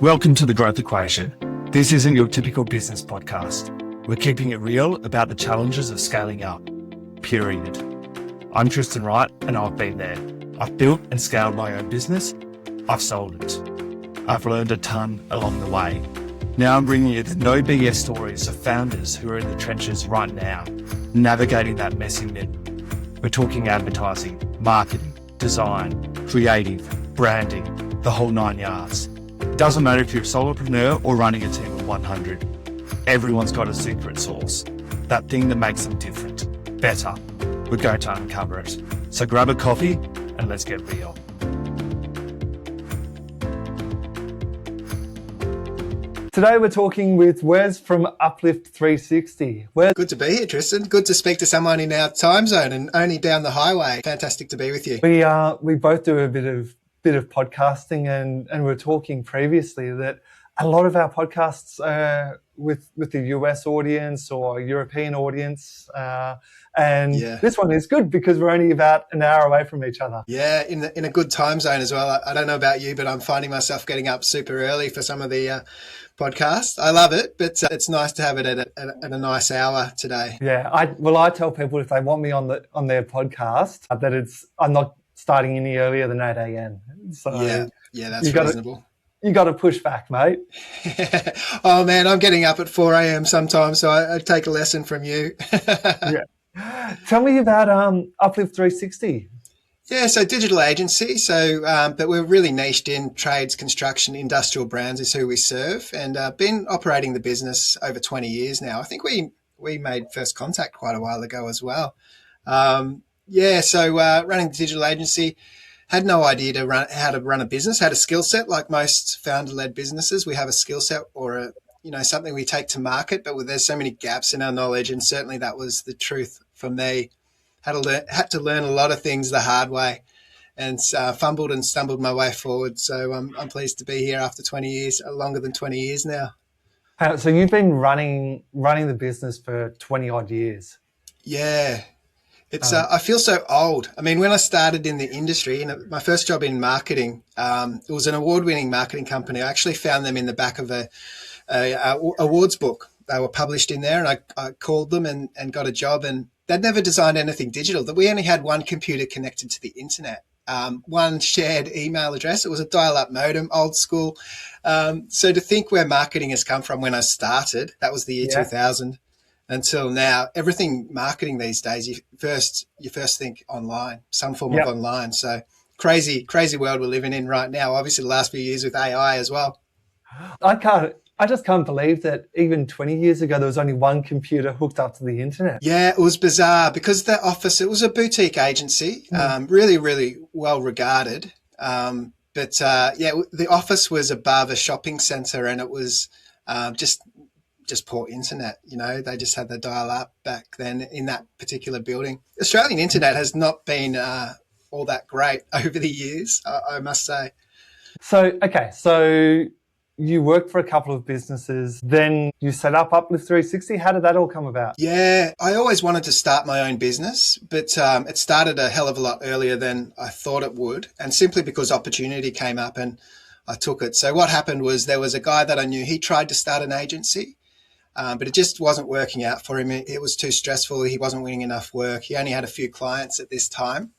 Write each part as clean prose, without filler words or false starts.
Welcome to The Growth Equation. This isn't your typical business podcast. We're keeping it real about the challenges of scaling up, period. I'm Tristan Wright, and I've been there. I've built and scaled my own business. I've sold it. I've learned a ton along the way. Now I'm bringing you the no BS stories of founders who are in the trenches right now, navigating that messy middle. We're talking advertising, marketing, design, creative, branding, the whole 9 yards. It doesn't matter if you're a solopreneur or running a team of 100. Everyone's got a secret sauce, that thing that makes them different, better. We're going to uncover it. So grab a coffee and let's get real. Today we're talking with Wes from Uplift 360. Wes, good to be here, Tristan. Good to speak to someone in our time zone and only down the highway. Fantastic to be with you. we both do a bit of podcasting, and we were talking previously that a lot of our podcasts are with the US audience or European audience, This one is good because we're only about an hour away from each other. Yeah, in a good time zone as well. I don't know about you, but I'm finding myself getting up super early for some of the podcasts. I love it, but it's nice to have it at a nice hour today. Yeah, I tell people if they want me on their podcast that I'm not starting any earlier than 8 a.m. So yeah, that's reasonable. You got to push back, mate. Oh man, I'm getting up at 4 a.m. sometimes, so I take a lesson from you. Yeah. Tell me about Uplift 360. Yeah, so digital agency. But we're really niched in trades, construction, industrial brands is who we serve, and been operating the business over 20 years now. I think we made first contact quite a while ago as well. Running the digital agency, had no idea how to run a business, had a skill set like most founder-led businesses. We have a skill set or something we take to market, but there's so many gaps in our knowledge, and certainly that was the truth for me. Had to learn a lot of things the hard way, and fumbled and stumbled my way forward. So I'm pleased to be here after 20 years, longer than 20 years now. So you've been running the business for 20 odd years. Yeah. I feel so old. I mean, when I started in the industry, my first job in marketing, it was an award-winning marketing company. I actually found them in the back of a awards book. They were published in there, and I called them and got a job, and they'd never designed anything digital. That we only had one computer connected to the internet, one shared email address. It was a dial-up modem, old school. So to think where marketing has come from when I started, that was the year 2000. Until now, everything marketing these days, you first think online, some form of online. So crazy world we're living in right now. Obviously, the last few years with AI as well. I just can't believe that even 20 years ago, there was only one computer hooked up to the internet. Yeah, it was bizarre because the office, it was a boutique agency, really, really well regarded. But the office was above a shopping centre, and it was just poor internet. They just had the dial up back then in that particular building. Australian internet has not been all that great over the years, I must say. So you worked for a couple of businesses, then you set up Uplift 360. How did that all come about? Yeah, I always wanted to start my own business, but it started a hell of a lot earlier than I thought it would, and simply because opportunity came up and I took it. So what happened was there was a guy that I knew, he tried to start an agency, but it just wasn't working out for him. It was too stressful. He wasn't winning enough work. He only had a few clients at this time.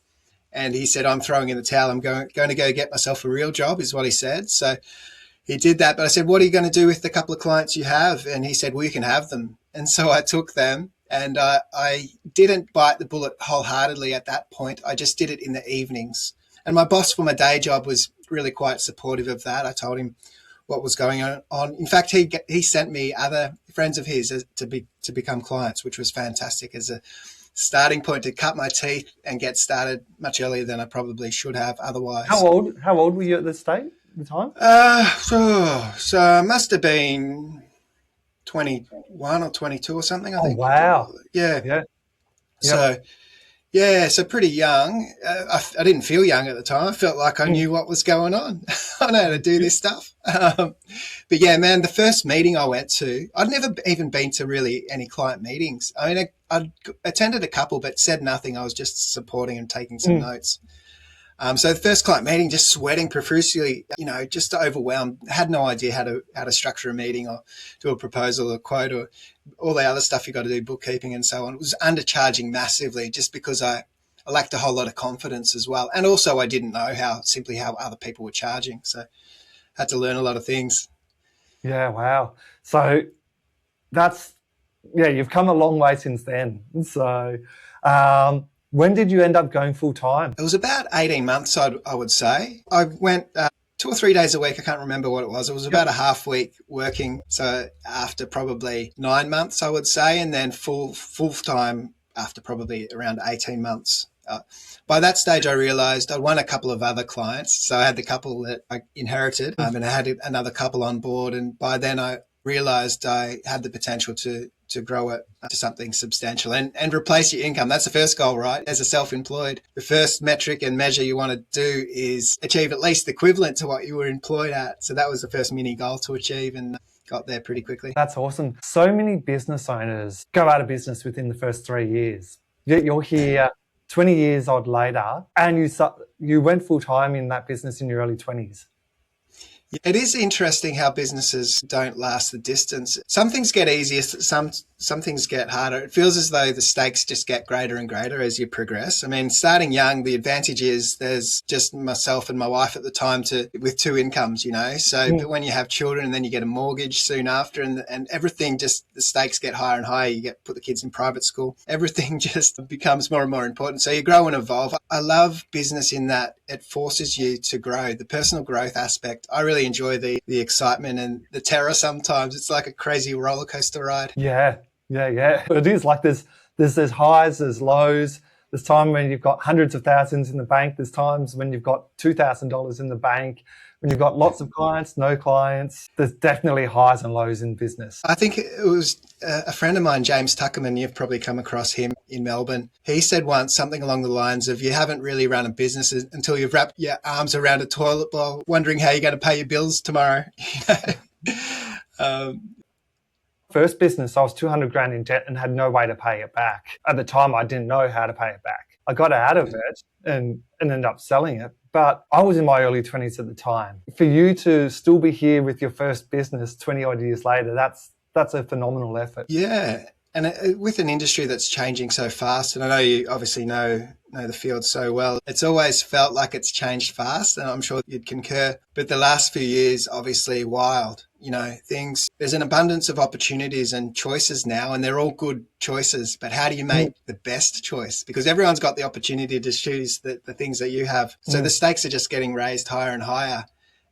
And he said, I'm throwing in the towel. I'm going to go get myself a real job, is what he said. So he did that. But I said, what are you going to do with the couple of clients you have? And he said, well, you can have them. And so I took them, and I didn't bite the bullet wholeheartedly at that point. I just did it in the evenings. And my boss for my day job was really quite supportive of that. I told him what was going on. In fact, he sent me other friends of his to become clients, which was fantastic as a starting point to cut my teeth and get started much earlier than I probably should have otherwise. How old were you at the time? So I must have been 21 or 22 or something, I think. Oh, wow. Yeah. So pretty young. I didn't feel young at the time. I felt like I knew what was going on. I know how to do this stuff. But yeah, man, the first meeting I went to, I'd never even been to really any client meetings. I mean, I attended a couple, but said nothing. I was just supporting and taking some notes. So the first client meeting, just sweating profusely, just overwhelmed, had no idea how to structure a meeting or do a proposal or quote or all the other stuff you got to do, bookkeeping and so on. It was undercharging massively just because I lacked a whole lot of confidence as well. And also I didn't know how other people were charging. So I had to learn a lot of things. Yeah, wow. So you've come a long way since then. So when did you end up going full time? It was about 18 months, I would say. I went 2 or 3 days a week. I can't remember what it was. It was about a half week working. So after probably 9 months, I would say, and then full time after probably around 18 months. By that stage, I realised I'd won a couple of other clients. So I had the couple that I inherited and I had another couple on board. And by then I realised I had the potential to grow it to something substantial and replace your income. That's the first goal, right? As a self-employed, the first metric and measure you want to do is achieve at least equivalent to what you were employed at. So that was the first mini goal to achieve and got there pretty quickly. That's awesome. So many business owners go out of business within the first 3 years. Yet you're here 20 years odd later and you went full time in that business in your early 20s. It is interesting how businesses don't last the distance. Some things get easier, some things get harder. It feels as though the stakes just get greater and greater as you progress. I mean, starting young, the advantage is there's just myself and my wife at the time with 2 incomes, but when you have children and then you get a mortgage soon after and everything just, the stakes get higher and higher. You put the kids in private school. Everything just becomes more and more important. So you grow and evolve. I love business in that it forces you to grow. The personal growth aspect, I really enjoy the excitement and the terror sometimes. It's like a crazy roller coaster ride. Yeah. It is like there's highs, there's lows. There's time when you've got hundreds of thousands in the bank. There's times when you've got $2,000 in the bank. When you've got lots of clients, no clients. There's definitely highs and lows in business. I think it was a friend of mine, James Tuckerman, you've probably come across him in Melbourne. He said once something along the lines of, you haven't really run a business until you've wrapped your arms around a toilet bowl, wondering how you're going to pay your bills tomorrow. First business, I was 200 grand in debt and had no way to pay it back. At the time, I didn't know how to pay it back. I got out of it and ended up selling it. But I was in my early 20s at the time. For you to still be here with your first business 20 odd years later, that's a phenomenal effort. Yeah. And with an industry that's changing so fast, and I know you obviously know the field so well, it's always felt like it's changed fast, and I'm sure you'd concur. But the last few years, obviously, wild. There's an abundance of opportunities and choices now, and they're all good choices. But how do you make the best choice? Because everyone's got the opportunity to choose the things that you have. So the stakes are just getting raised higher and higher.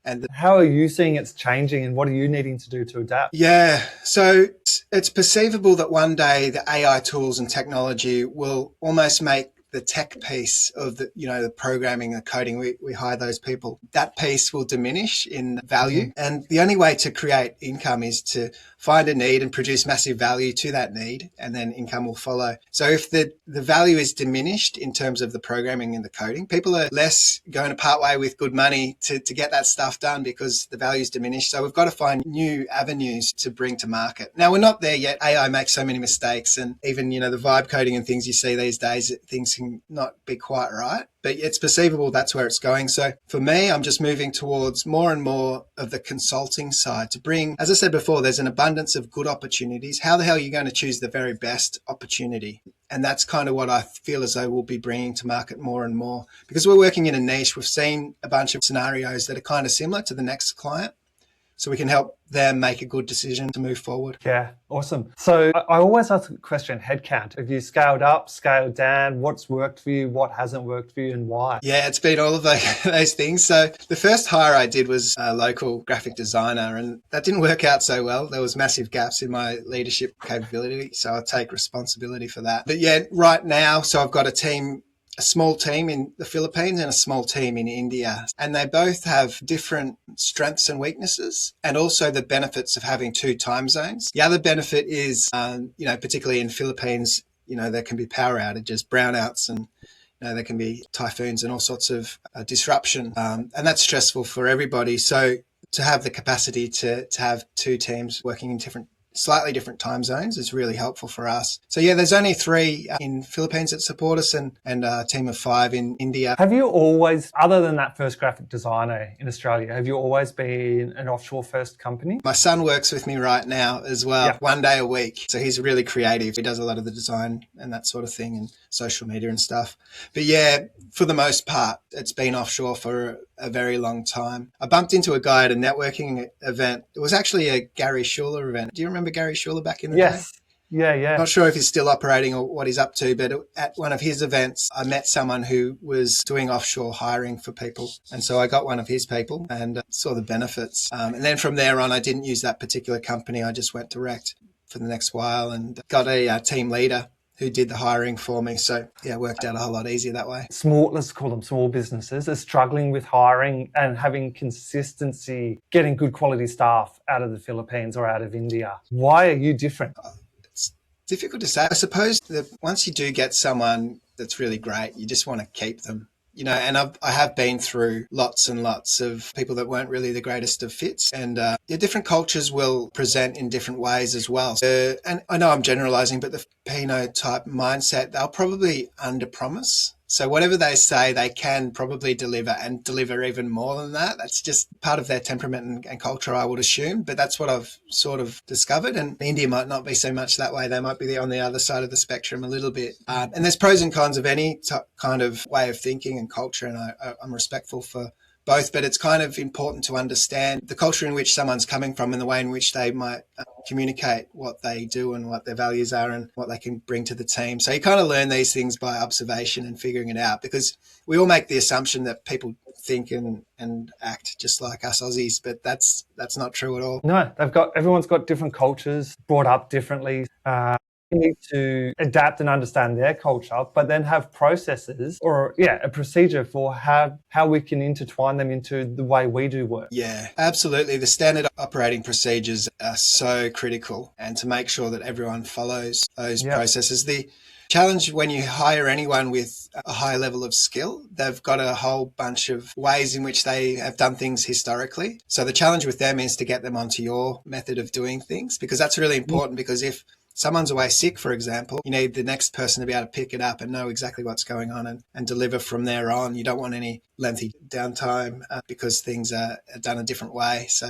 And how are you seeing it's changing and what are you needing to do to adapt? Yeah, so it's perceivable that one day the AI tools and technology will almost make the tech piece of the programming, the coding, we hire those people. That piece will diminish in value. And the only way to create income is to find a need and produce massive value to that need, and then income will follow. So if the value is diminished in terms of the programming and the coding, people are less going to part way with good money to get that stuff done because the value is diminished. So we've got to find new avenues to bring to market. Now, we're not there yet. AI makes so many mistakes, and even, the vibe coding and things you see these days, things can not be quite right. But it's perceivable that's where it's going. So for me, I'm just moving towards more and more of the consulting side to bring, as I said before, there's an abundance of good opportunities. How the hell are you going to choose the very best opportunity? And that's kind of what I feel as though we'll be bringing to market more and more. Because we're working in a niche, we've seen a bunch of scenarios that are kind of similar to the next client. So we can help them make a good decision to move forward. Yeah, awesome. So I always ask the question, headcount. Have you scaled up, scaled down? What's worked for you? What hasn't worked for you and why? Yeah, it's been all of those things. So the first hire I did was a local graphic designer, and that didn't work out so well. There was massive gaps in my leadership capability. So I take responsibility for that. But yeah, right now, so I've got a small team in the Philippines and a small team in India. And they both have different strengths and weaknesses, and also the benefits of having 2 time zones. The other benefit is, particularly in Philippines, there can be power outages, brownouts, and there can be typhoons and all sorts of disruption. And that's stressful for everybody. So to have the capacity to have 2 teams working in different slightly different time zones is really helpful for us. So yeah, there's only 3 in Philippines that support us and a team of 5 in India. Have you always, other than that first graphic designer in Australia, have you always been an offshore first company? My son works with me right now as well, Yeah. 1 day a week. So he's really creative. He does a lot of the design and that sort of thing and social media and stuff. But yeah, for the most part, it's been offshore for a very long time. I bumped into a guy at a networking event. It was actually a Gary Schuler event. Do you remember Gary Schuler back in the day? Yes. Yeah. Not sure if he's still operating or what he's up to, but at one of his events, I met someone who was doing offshore hiring for people. And so I got one of his people and saw the benefits. And then from there on, I didn't use that particular company. I just went direct for the next while and got a team leader who did the hiring for me. So yeah, it worked out a whole lot easier that way. Let's call them small businesses, are struggling with hiring and having consistency, getting good quality staff out of the Philippines or out of India. Why are you different? It's difficult to say. I suppose that once you do get someone that's really great, you just want to keep them. You know, and I have been through lots and lots of people that weren't really the greatest of fits, and different cultures will present in different ways as well. And I know I'm generalizing, but the Filipino type mindset, they'll probably underpromise. So whatever they say, they can probably deliver and deliver even more than that. That's just part of their temperament and culture, I would assume. But that's what I've sort of discovered. And India might not be so much that way. They might be on the other side of the spectrum a little bit. And there's pros and cons of any kind of way of thinking and culture. And I'm respectful for both, but it's kind of important to understand the culture in which someone's coming from and the way in which they might communicate what they do and what their values are and what they can bring to the team. So you kind of learn these things by observation and figuring it out, because we all make the assumption that people think and act just like us Aussies, but that's not true at all. No, everyone's got different cultures, brought up differently. You need to adapt and understand their culture, but then have processes or a procedure for how we can intertwine them into the way we do work. Yeah, absolutely. The standard operating procedures are so critical, and to make sure that everyone follows those processes. The challenge when you hire anyone with a high level of skill, they've got a whole bunch of ways in which they have done things historically. So the challenge with them is to get them onto your method of doing things, because that's really important, because if someone's away sick, for example, you need the next person to be able to pick it up and know exactly what's going on and deliver from there on. You don't want any lengthy downtime because things are done a different way. So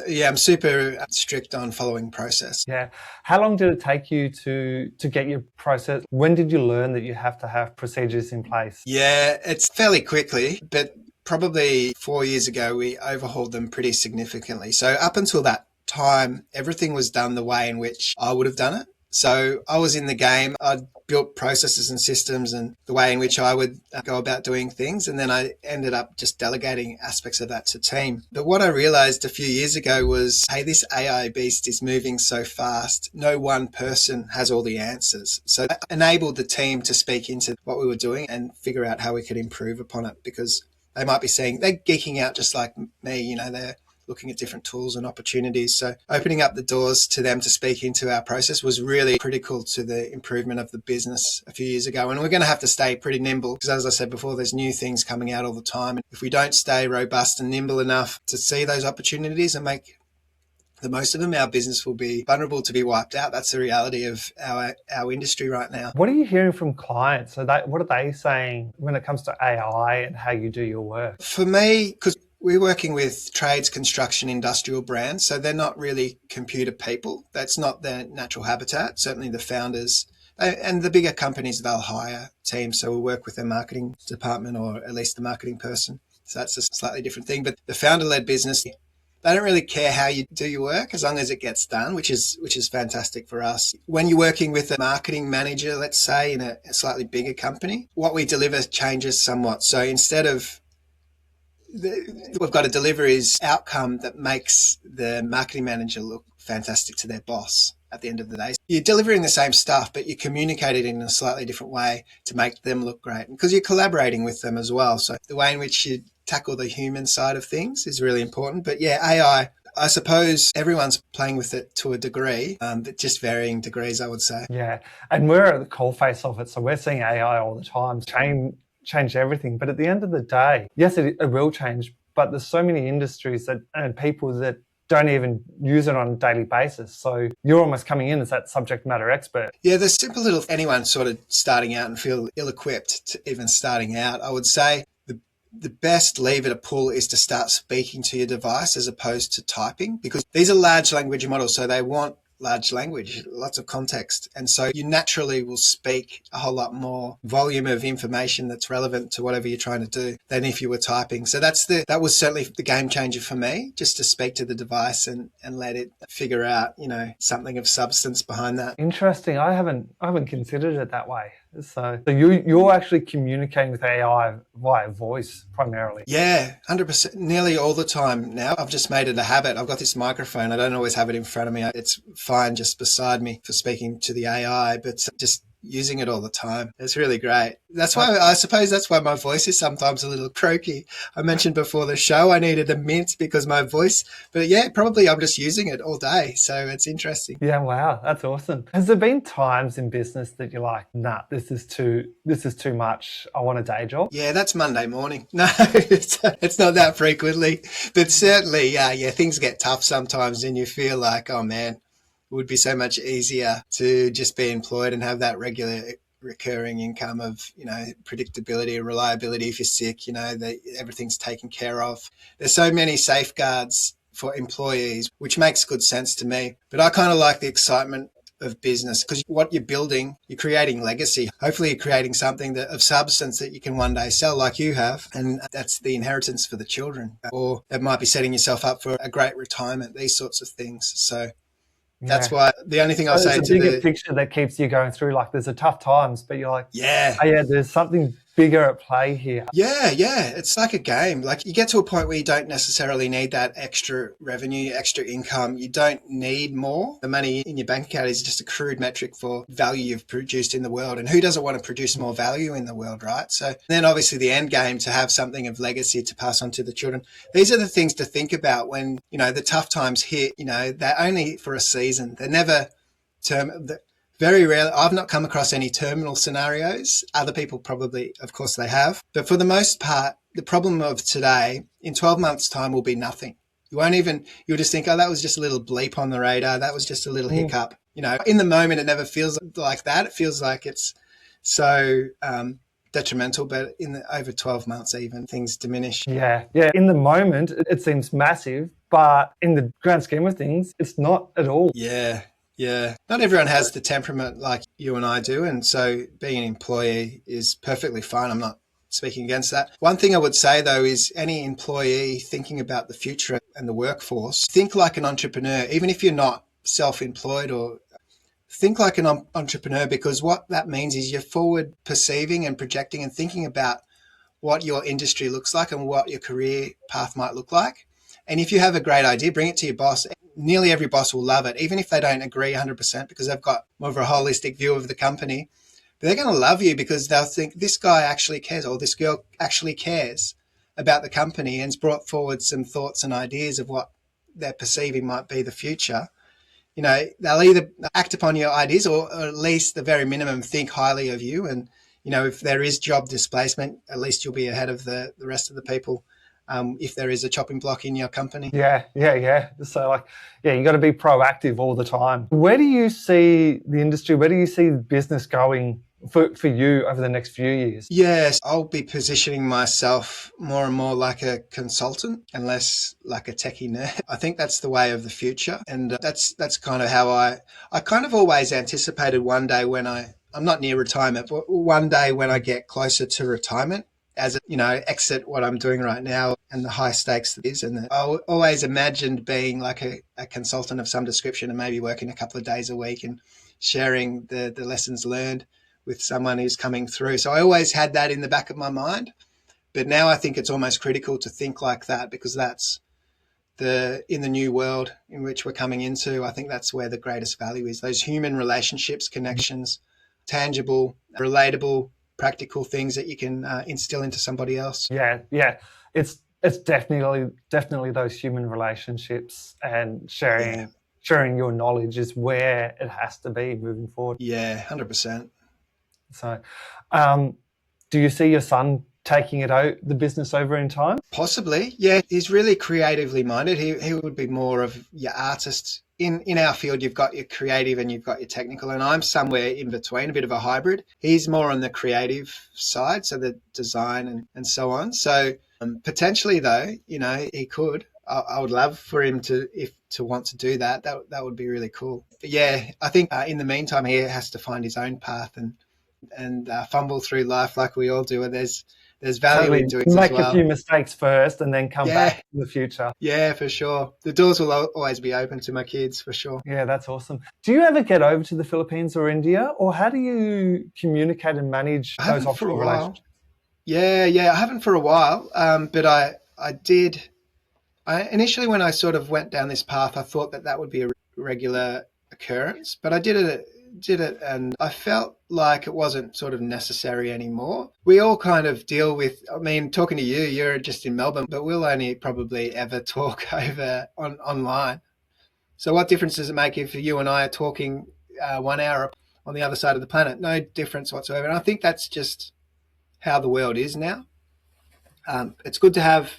yeah, I'm super strict on following process. Yeah. How long did it take you to get your process? When did you learn that you have to have procedures in place? Yeah, it's fairly quickly, but probably 4 years ago, we overhauled them pretty significantly. So up until that time, everything was done the way in which I would have done it. So I was in the game. I'd built processes and systems and the way in which I would go about doing things. And then I ended up just delegating aspects of that to team. But what I realized a few years ago was, hey, this AI beast is moving so fast. No one person has all the answers. So that enabled the team to speak into what we were doing and figure out how we could improve upon it, because they might be saying they're geeking out just like me, you know, they're looking at different tools and opportunities. So opening up the doors to them to speak into our process was really critical to the improvement of the business a few years ago. And we're going to have to stay pretty nimble, because as I said before, there's new things coming out all the time. And if we don't stay robust and nimble enough to see those opportunities and make the most of them, our business will be vulnerable to be wiped out. That's the reality of our industry right now. What are you hearing from clients? What are they saying when it comes to AI and how you do your work? For me, because we're working with trades, construction, industrial brands, so they're not really computer people. That's not their natural habitat. Certainly the founders and the bigger companies, they'll hire teams. So we'll work with their marketing department, or at least the marketing person. So that's a slightly different thing. But the founder-led business, they don't really care how you do your work as long as it gets done, which is fantastic for us. When you're working with a marketing manager, let's say in a slightly bigger company, what we deliver changes somewhat. So instead of we've got to deliver is outcome that makes the marketing manager look fantastic to their boss at the end of the day. You're delivering the same stuff, but you communicate it in a slightly different way to make them look great, because you're collaborating with them as well. So the way in which you tackle the human side of things is really important. But yeah, AI, I suppose everyone's playing with it to a degree, but just varying degrees, I would say. Yeah, and we're at the coalface of it, so we're seeing AI all the time change everything. But at the end of the day, yes, it will change, but there's so many industries and people that don't even use it on a daily basis. So you're almost coming in as that subject matter expert. Yeah, the simple little, anyone sort of starting out and feel ill-equipped to even starting out, I would say the best lever to pull is to start speaking to your device as opposed to typing, because these are large language models, so they want large language, lots of context. And so you naturally will speak a whole lot more volume of information that's relevant to whatever you're trying to do than if you were typing. So that was certainly the game changer for me, just to speak to the device and let it figure out, something of substance behind that. Interesting. I haven't considered it that way. So you're actually communicating with AI via voice primarily. Yeah, 100%. Nearly all the time now. I've just made it a habit. I've got this microphone. I don't always have it in front of me. It's fine just beside me for speaking to the AI, but just using it all the time. It's really great. That's why, I suppose that's why my voice is sometimes a little croaky. I mentioned before the show I needed a mint because my voice, but yeah, probably I'm just using it all day. So it's interesting. Yeah, wow, that's awesome. Has there been times in business that you're like, nah, this is too much. I want a day job? Yeah, that's Monday morning. No, it's not that frequently, but certainly, yeah, things get tough sometimes and you feel like, oh man, it would be so much easier to just be employed and have that regular recurring income of, predictability and reliability. If you're sick, that everything's taken care of. There's so many safeguards for employees, which makes good sense to me. But I kind of like the excitement of business, because what you're building, you're creating legacy. Hopefully you're creating something of substance that you can one day sell like you have. And that's the inheritance for the children. Or it might be setting yourself up for a great retirement, these sorts of things. So that's why the only thing I'll say to the picture that keeps you going through, like there's the tough times, but you're like, yeah, oh, yeah, there's something bigger at play here. Yeah. It's like a game. Like you get to a point where you don't necessarily need that extra revenue, extra income. You don't need more. The money in your bank account is just a crude metric for value you've produced in the world. And who doesn't want to produce more value in the world, right? So then obviously the end game to have something of legacy to pass on to the children. These are the things to think about when, the tough times hit. They're only for a season. They're never very rarely. I've not come across any terminal scenarios. Other people probably, of course, they have. But for the most part, the problem of today, in 12 months' time, will be nothing. You'll just think, oh, that was just a little bleep on the radar. That was just a little hiccup. In the moment, it never feels like that. It feels like it's so detrimental, but over 12 months, even things diminish. Yeah. In the moment, it seems massive, but in the grand scheme of things, it's not at all. Yeah. Not everyone has the temperament like you and I do. And so being an employee is perfectly fine. I'm not speaking against that. One thing I would say, though, is any employee thinking about the future and the workforce, think like an entrepreneur, even if you're not self-employed, or think like an entrepreneur, because what that means is you're forward perceiving and projecting and thinking about what your industry looks like and what your career path might look like. And if you have a great idea, bring it to your boss. Nearly every boss will love it, even if they don't agree 100%, because they've got more of a holistic view of the company. But they're going to love you because they'll think this guy actually cares, or this girl actually cares about the company and has brought forward some thoughts and ideas of what they're perceiving might be the future. They'll either act upon your ideas or at least the very minimum think highly of you. And, if there is job displacement, at least you'll be ahead of the rest of the people. If there is a chopping block in your company. Yeah. So you got to be proactive all the time. Where do you see the industry? Where do you see business going for you over the next few years? Yes, I'll be positioning myself more and more like a consultant and less like a techie nerd. I think that's the way of the future. And that's kind of how I kind of always anticipated one day when I'm not near retirement, but one day when I get closer to retirement, as exit what I'm doing right now and the high stakes that is. And I always imagined being like a consultant of some description and maybe working a couple of days a week and sharing the lessons learned with someone who's coming through. So I always had that in the back of my mind. But now I think it's almost critical to think like that, because that's in the new world in which we're coming into. I think that's where the greatest value is. Those human relationships, connections, tangible, relatable, practical things that you can instill into somebody else. Yeah. It's definitely those human relationships and sharing your knowledge is where it has to be moving forward. Yeah, 100%. So, do you see your son taking the business over in time? Possibly, yeah. He's really creatively minded. He would be more of your artist. In our field, you've got your creative and you've got your technical, and I'm somewhere in between, a bit of a hybrid. He's more on the creative side, so the design and so on. So potentially, though, he could. I would love for him to want to do that. That would be really cool. But yeah, I think in the meantime, he has to find his own path and fumble through life like we all do. And there's value in doing it Make as well. a few mistakes first and then come back in the future. Yeah, for sure. The doors will always be open to my kids, for sure. Yeah, that's awesome. Do you ever get over to the Philippines or India, or how do you communicate and manage those offshore relationships? Yeah, I haven't for a while, but I did. Initially, when I sort of went down this path, I thought that would be a regular occurrence, but I did it and I felt like it wasn't sort of necessary anymore. We all kind of deal with, talking to you're just in Melbourne, but we'll only probably ever talk over online. So what difference does it make if you and I are talking 1 hour on the other side of the planet? No difference whatsoever. And I think that's just how the world is now. It's good to have,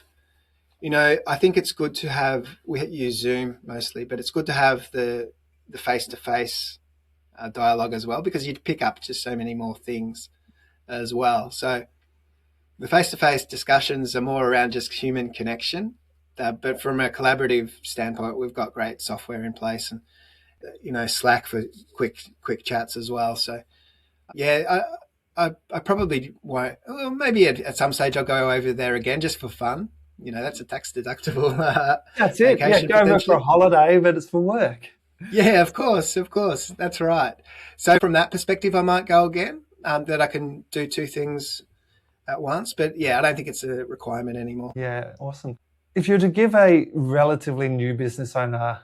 I think it's good to have, we use Zoom mostly, but it's good to have the face-to-face dialogue as well, because you'd pick up just so many more things as well. So the face-to-face discussions are more around just human connection, but from a collaborative standpoint, we've got great software in place and Slack for quick chats as well. So yeah, I probably won't. Well, maybe at some stage I'll go over there again just for fun. That's a tax deductible. That's it. Yeah, go over for a holiday, but it's for work. Yeah, of course. That's right. So from that perspective, I might go again, that I can do two things at once. But yeah, I don't think it's a requirement anymore. Yeah, awesome. If you were to give a relatively new business owner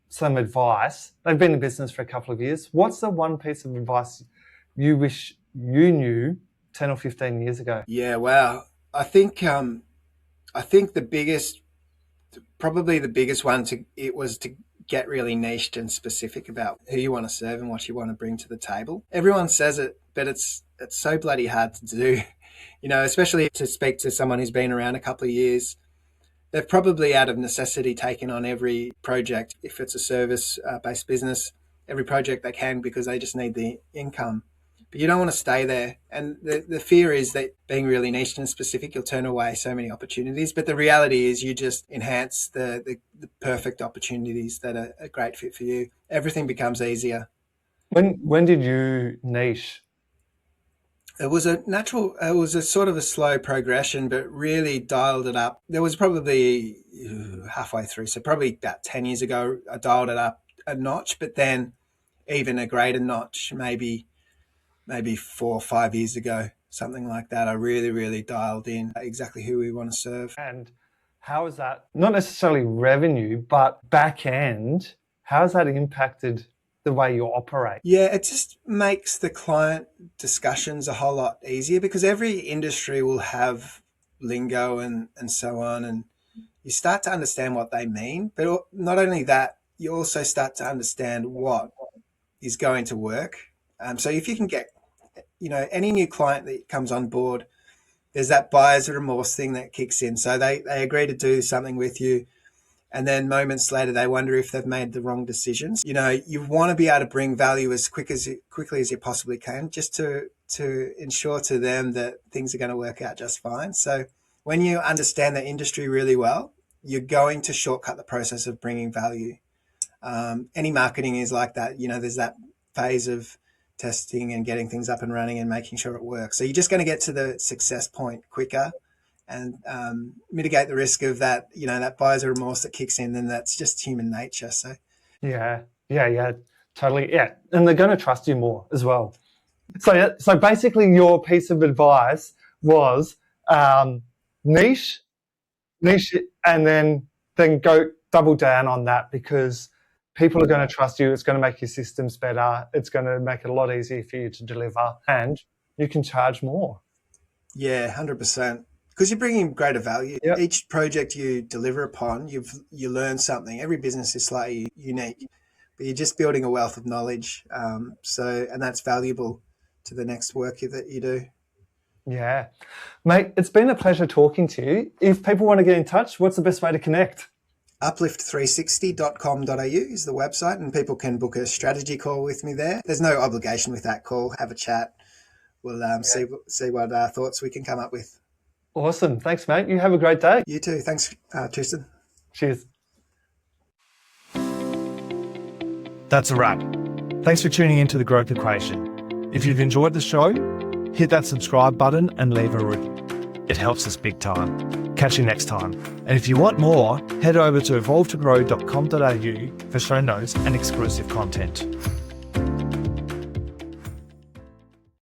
some advice, they've been in business for a couple of years, what's the one piece of advice you wish you knew 10 or 15 years ago? Yeah, well, I think the biggest one was to get really niched and specific about who you want to serve and what you want to bring to the table. Everyone says it, but it's so bloody hard to do, especially to speak to someone who's been around a couple of years. They've probably out of necessity taken on every project, if it's a service-based business, every project they can because they just need the income. But you don't want to stay there. And the fear is that being really niche and specific, you'll turn away so many opportunities. But the reality is you just enhance the perfect opportunities that are a great fit for you. Everything becomes easier. When did you niche? It was a sort of a slow progression, but really dialed it up. There was probably halfway through. So probably about 10 years ago, I dialed it up a notch, but then even a greater notch, maybe 4 or 5 years ago, something like that. I really, really dialed in exactly who we want to serve. And how is that, not necessarily revenue, but back end, how has that impacted the way you operate? Yeah, it just makes the client discussions a whole lot easier because every industry will have lingo and so on. And you start to understand what they mean. But not only that, you also start to understand what is going to work. So if you can get, any new client that comes on board, there's that buyer's remorse thing that kicks in. So they agree to do something with you. And then moments later, they wonder if they've made the wrong decisions. You want to be able to bring value as quickly as you possibly can, just to ensure to them that things are going to work out just fine. So when you understand the industry really well, you're going to shortcut the process of bringing value. Any marketing is like that. There's that phase of testing and getting things up and running and making sure it works. So you're just going to get to the success point quicker and mitigate the risk of that, that buyer's remorse that kicks in, and that's just human nature. So yeah, totally. Yeah. And they're going to trust you more as well. So basically your piece of advice was niche, and then go double down on that, because people are going to trust you. It's going to make your systems better. It's going to make it a lot easier for you to deliver, and you can charge more. Yeah, 100%. Because you're bringing greater value. Yep. Each project you deliver upon, you learn something. Every business is slightly unique, but you're just building a wealth of knowledge. And that's valuable to the next work that you do. Yeah. Mate, it's been a pleasure talking to you. If people want to get in touch, what's the best way to connect? Uplift360.com.au is the website, and people can book a strategy call with me there. There's no obligation with that call. Have a chat. We'll see what thoughts we can come up with. Awesome. Thanks, mate. You have a great day. You too. Thanks, Tristan. Cheers. That's a wrap. Thanks for tuning into The Growth Equation. If you've enjoyed the show, hit that subscribe button and leave a review. It helps us big time. Catch you next time. And if you want more, head over to evolvetogrow.com.au for show notes and exclusive content.